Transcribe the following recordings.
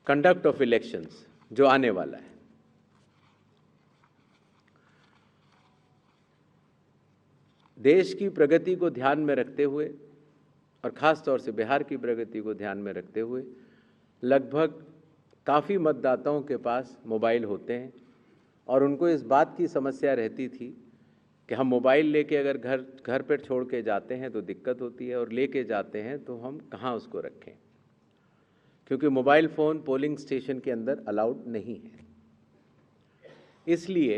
Conduct of elections जो आने वाला है। देश की प्रगति को ध्यान में रखते हुए और ख़ास तौर से बिहार की प्रगति को ध्यान में रखते हुए लगभग काफ़ी मतदाताओं के पास मोबाइल होते हैं और उनको इस बात की समस्या रहती थी कि हम मोबाइल लेके अगर घर पर छोड़ के जाते हैं तो दिक्कत होती है और लेके जाते हैं तो हम कहाँ उसको रखें, क्योंकि मोबाइल फ़ोन पोलिंग स्टेशन के अंदर अलाउड नहीं है। इसलिए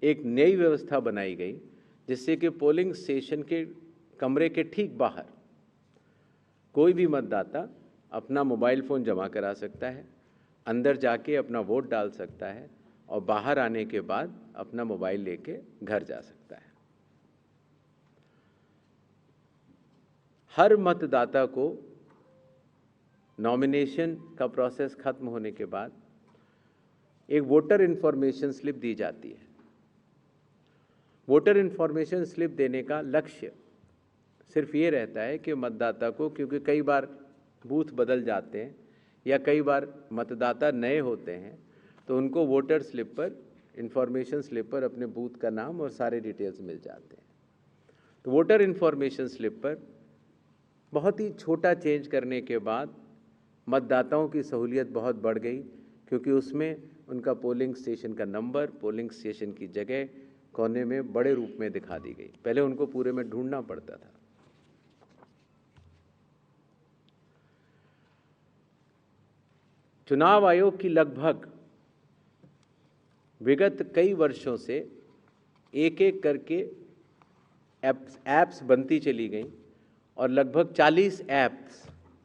एक नई व्यवस्था बनाई गई जिससे कि पोलिंग स्टेशन के कमरे के ठीक बाहर कोई भी मतदाता अपना मोबाइल फ़ोन जमा करा सकता है, अंदर जाके अपना वोट डाल सकता है और बाहर आने के बाद अपना मोबाइल लेके घर जा सकता है। हर मतदाता को नॉमिनेशन का प्रोसेस खत्म होने के बाद एक वोटर इन्फॉर्मेशन स्लिप दी जाती है। वोटर इन्फॉर्मेशन स्लिप देने का लक्ष्य सिर्फ ये रहता है कि मतदाता को, क्योंकि कई बार बूथ बदल जाते हैं या कई बार मतदाता नए होते हैं, तो उनको वोटर स्लिप पर, इन्फॉर्मेशन स्लिप पर अपने बूथ का नाम और सारे डिटेल्स मिल जाते हैं। तो वोटर इन्फॉर्मेशन स्लिप पर बहुत ही छोटा चेंज करने के बाद मतदाताओं की सहूलियत बहुत बढ़ गई, क्योंकि उसमें उनका पोलिंग स्टेशन का नंबर, पोलिंग स्टेशन की जगह कोने में बड़े रूप में दिखा दी गई। पहले उनको पूरे में ढूंढना पड़ता था। चुनाव आयोग की लगभग विगत कई वर्षों से एक एक करके ऐप्स बनती चली गई और लगभग 40 ऐप्स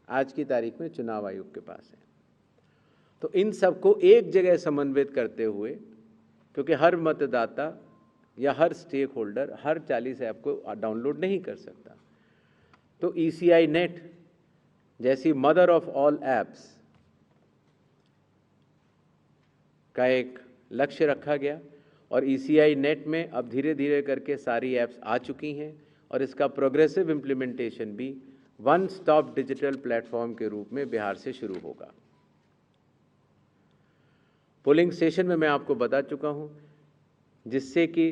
आज की तारीख में चुनाव आयोग के पास हैं। तो इन सबको एक जगह समन्वित करते हुए, क्योंकि हर मतदाता या हर स्टेक होल्डर हर 40 ऐप को डाउनलोड नहीं कर सकता, तो ECI नेट जैसी मदर ऑफ ऑल ऐप्स का एक लक्ष्य रखा गया और ECI नेट में अब धीरे धीरे करके सारी ऐप्स आ चुकी हैं और इसका प्रोग्रेसिव इम्प्लीमेंटेशन भी वन स्टॉप डिजिटल प्लेटफॉर्म के रूप में बिहार से शुरू होगा। पोलिंग स्टेशन में मैं आपको बता चुका हूं, जिससे कि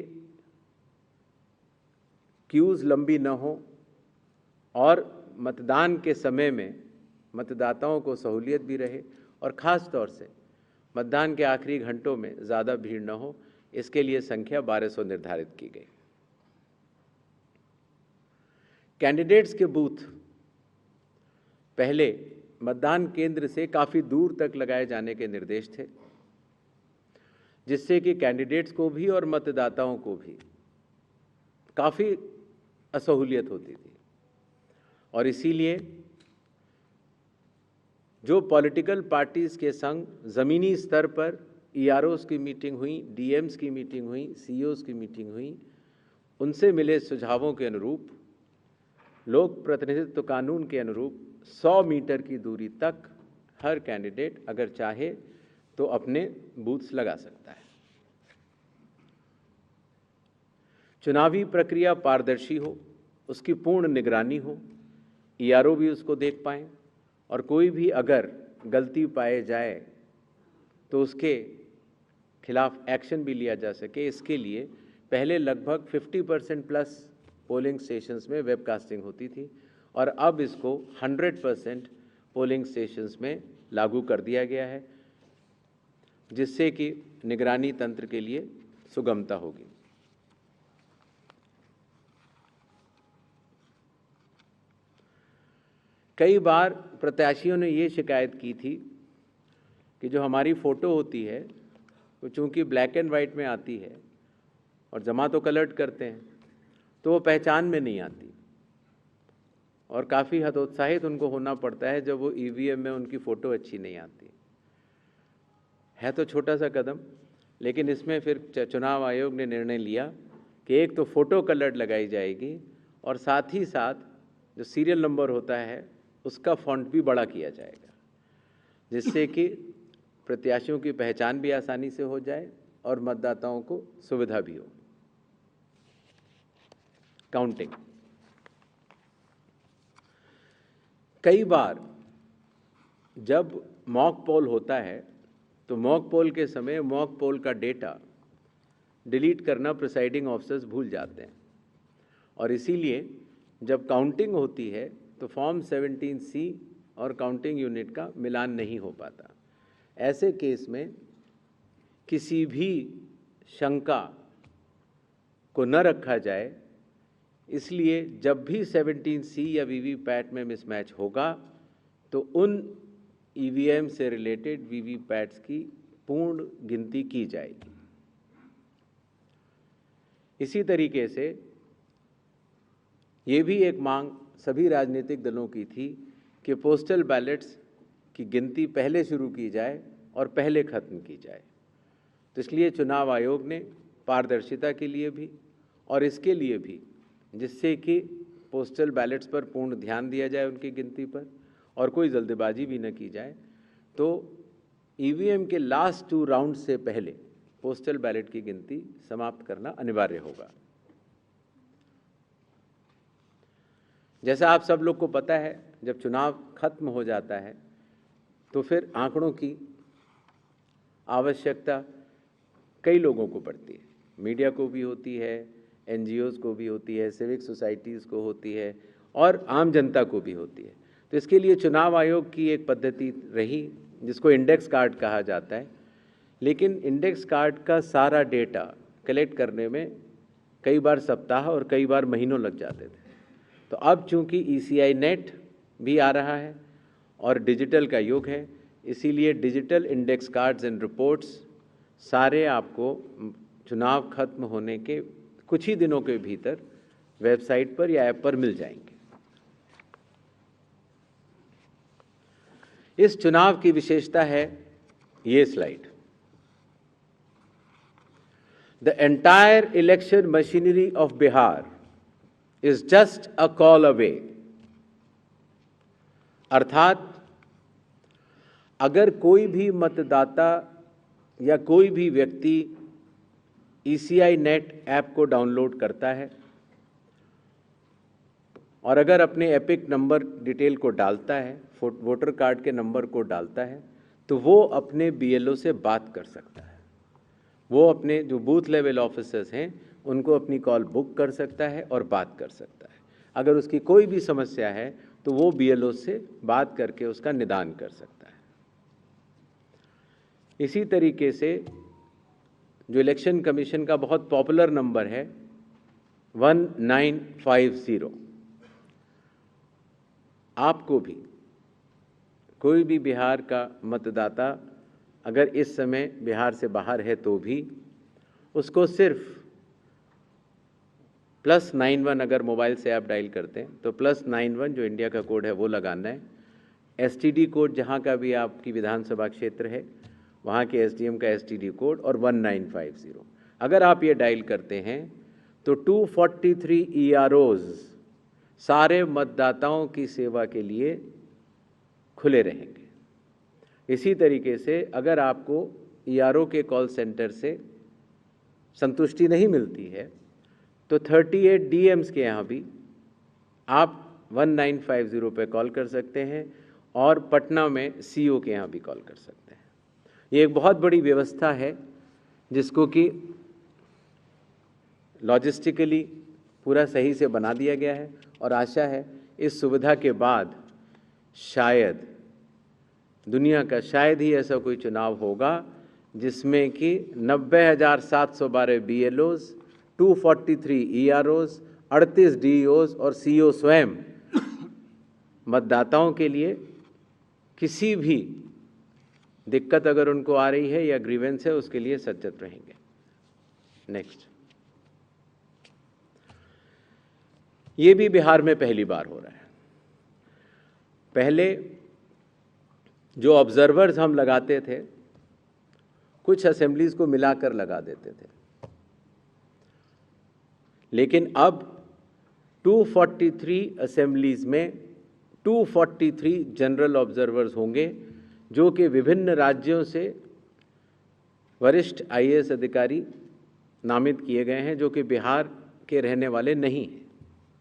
क्यूज़ लंबी न हो और मतदान के समय में मतदाताओं को सहूलियत भी रहे और ख़ास तौर से मतदान के आखिरी घंटों में ज़्यादा भीड़ न हो, इसके लिए संख्या 1200 निर्धारित की गई। कैंडिडेट्स के बूथ पहले मतदान केंद्र से काफ़ी दूर तक लगाए जाने के निर्देश थे, जिससे कि कैंडिडेट्स को भी और मतदाताओं को भी काफ़ी असहूलियत होती थी। और इसीलिए जो पॉलिटिकल पार्टीज़ के संग ज़मीनी स्तर पर EROs की मीटिंग हुई, DMs की मीटिंग हुई, CEOs की मीटिंग हुई, उनसे मिले सुझावों के अनुरूप लोक प्रतिनिधित्व कानून के अनुरूप 100 मीटर की दूरी तक हर कैंडिडेट अगर चाहे तो अपने बूथ्स लगा सकता है। चुनावी प्रक्रिया पारदर्शी हो, उसकी पूर्ण निगरानी हो, ERO भी उसको देख पाएँ और कोई भी अगर गलती पाए जाए तो उसके खिलाफ एक्शन भी लिया जा सके। इसके लिए पहले लगभग 50% प्लस पोलिंग स्टेशंस में वेबकास्टिंग होती थी और अब इसको 100% पोलिंग स्टेशंस में लागू कर दिया गया है, जिससे कि निगरानी तंत्र के लिए सुगमता होगी। कई बार प्रत्याशियों ने ये शिकायत की थी कि जो हमारी फ़ोटो होती है वो चूँकि ब्लैक एंड वाइट में आती है और जमा तो कलर करते हैं तो वो पहचान में नहीं आती और काफ़ी हतोत्साहित उनको होना पड़ता है जब वो EVM में उनकी फ़ोटो अच्छी नहीं आती है। तो छोटा सा कदम, लेकिन इसमें फिर चुनाव आयोग ने निर्णय लिया कि एक तो फ़ोटो कलर लगाई जाएगी और साथ ही साथ जो सीरियल नंबर होता है उसका फ़ॉन्ट भी बड़ा किया जाएगा, जिससे कि प्रत्याशियों की पहचान भी आसानी से हो जाए और मतदाताओं को सुविधा भी हो। काउंटिंग, कई बार जब मॉक पोल होता है तो मॉक पोल के समय मॉक पोल का डेटा डिलीट करना प्रिसाइडिंग ऑफिसर्स भूल जाते हैं, और इसीलिए जब काउंटिंग होती है तो फॉर्म 17C और काउंटिंग यूनिट का मिलान नहीं हो पाता। ऐसे केस में किसी भी शंका को न रखा जाए, इसलिए जब भी 17C या वीवीपैट में मिसमैच होगा तो उन ईवीएम से रिलेटेड वीवीपैट्स की पूर्ण गिनती की जाएगी। इसी तरीके से ये भी एक मांग सभी राजनीतिक दलों की थी कि पोस्टल बैलेट्स की गिनती पहले शुरू की जाए और पहले ख़त्म की जाए। तो इसलिए चुनाव आयोग ने पारदर्शिता के लिए भी और इसके लिए भी, जिससे कि पोस्टल बैलेट्स पर पूर्ण ध्यान दिया जाए उनकी गिनती पर और कोई जल्दबाजी भी न की जाए, तो ईवीएम के लास्ट 2 राउंड से पहले पोस्टल बैलेट की गिनती समाप्त करना अनिवार्य होगा। जैसा आप सब लोग को पता है, जब चुनाव खत्म हो जाता है तो फिर आंकड़ों की आवश्यकता कई लोगों को पड़ती है, मीडिया को भी होती है, एनजीओज़ को भी होती है, सिविक सोसाइटीज़ को होती है और आम जनता को भी होती है। तो इसके लिए चुनाव आयोग की एक पद्धति रही जिसको इंडेक्स कार्ड कहा जाता है, लेकिन इंडेक्स कार्ड का सारा डेटा कलेक्ट करने में कई बार सप्ताह और कई बार महीनों लग जाते थे। तो अब चूंकि ECI नेट भी आ रहा है और डिजिटल का युग है, इसीलिए digital index cards and reports सारे आपको चुनाव खत्म होने के कुछ ही दिनों के भीतर वेबसाइट पर या ऐप पर मिल जाएंगे। इस चुनाव की विशेषता है ये slide. The entire election machinery of Bihar is just a call away। अर्थात अगर कोई भी मतदाता या कोई भी व्यक्ति ECI नेट ऐप को डाउनलोड करता है और अगर अपने एपिक नंबर डिटेल को डालता है, वोटर कार्ड के नंबर को डालता है, तो वो अपने BLO से बात कर सकता है। वो अपने जो बूथ लेवल ऑफिसर्स हैं उनको अपनी कॉल बुक कर सकता है और बात कर सकता है। अगर उसकी कोई भी समस्या है तो वो BLO से बात करके उसका निदान कर सकता है। इसी तरीके से जो इलेक्शन कमीशन का बहुत पॉपुलर नंबर है 1950, आपको भी कोई भी बिहार का मतदाता अगर इस समय बिहार से बाहर है तो भी उसको सिर्फ +91 अगर मोबाइल से आप डायल करते हैं तो +91 जो इंडिया का कोड है वो लगाना है। STD कोड जहाँ का भी आपकी विधानसभा क्षेत्र है वहाँ के SDM का STD कोड और 1950 अगर आप ये डायल करते हैं तो 243 EROs सारे मतदाताओं की सेवा के लिए खुले रहेंगे। इसी तरीके से अगर आपको ERO के कॉल सेंटर से संतुष्टि नहीं मिलती है तो 38 DMs के यहाँ भी आप 1950 पे कॉल कर सकते हैं और पटना में CO के यहाँ भी कॉल कर सकते हैं। ये एक बहुत बड़ी व्यवस्था है जिसको कि लॉजिस्टिकली पूरा सही से बना दिया गया है और आशा है इस सुविधा के बाद शायद दुनिया का शायद ही ऐसा कोई चुनाव होगा जिसमें कि 90,712 BLOs, 243 EROs, 38 DEOs और CO स्वयं मतदाताओं के लिए किसी भी दिक्कत अगर उनको आ रही है या ग्रीवेंस है उसके लिए सचेत रहेंगे। नेक्स्ट, ये भी बिहार में पहली बार हो रहा है। पहले जो ऑब्जर्वर्स हम लगाते थे कुछ असेंबलीज को मिलाकर लगा देते थे, लेकिन अब 243 असेंबलीज में 243 जनरल ऑब्जर्वर्स होंगे जो कि विभिन्न राज्यों से वरिष्ठ IAS अधिकारी नामित किए गए हैं जो कि बिहार के रहने वाले नहीं हैं।